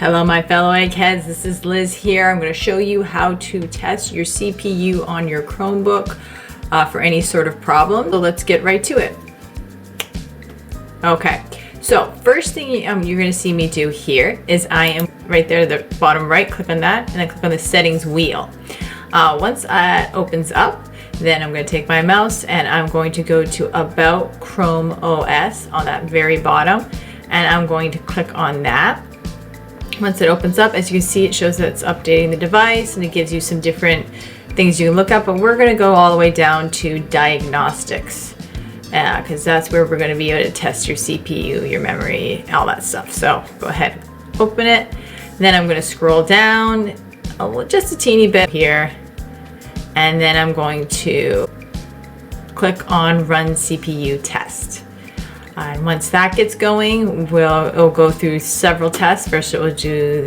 Hello my fellow eggheads, this is Liz here. I'm going to show you how to test your CPU on your Chromebook for any sort of problem. So let's get right to it. Okay, so first thing you're going to see me do here is I am right there at the bottom right, click on that and then click on the settings wheel. Once that opens up, then I'm going to take my mouse and I'm going to go to About Chrome OS on that very bottom, and I'm going to click on that. Once it opens up, as you can see, it shows that it's updating the device and it gives you some different things you can look up, but we're going to go all the way down to diagnostics because that's where we're going to be able to test your CPU, your memory, all that stuff. So go ahead, open it. Then I'm going to scroll down just a teeny bit here, and then I'm going to click on Run CPU Test. And once that gets going, it'll go through several tests. First, it will do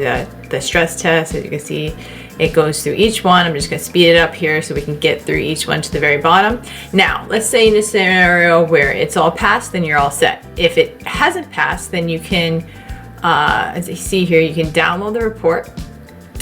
the stress test. As you can see, it goes through each one. I'm just going to speed it up here so we can get through each one to the very bottom. Now, let's say in a scenario where it's all passed, then you're all set. If it hasn't passed, then you can, as you see here, you can download the report.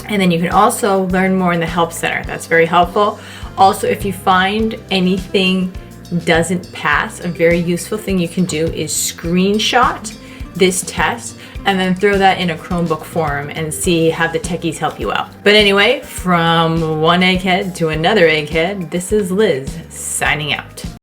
And then you can also learn more in the Help Center. That's very helpful. Also, if you find anything doesn't pass, a very useful thing you can do is screenshot this test and then throw that in a Chromebook forum and have the techies help you out. But anyway, from one egghead to another egghead, this is Liz signing out.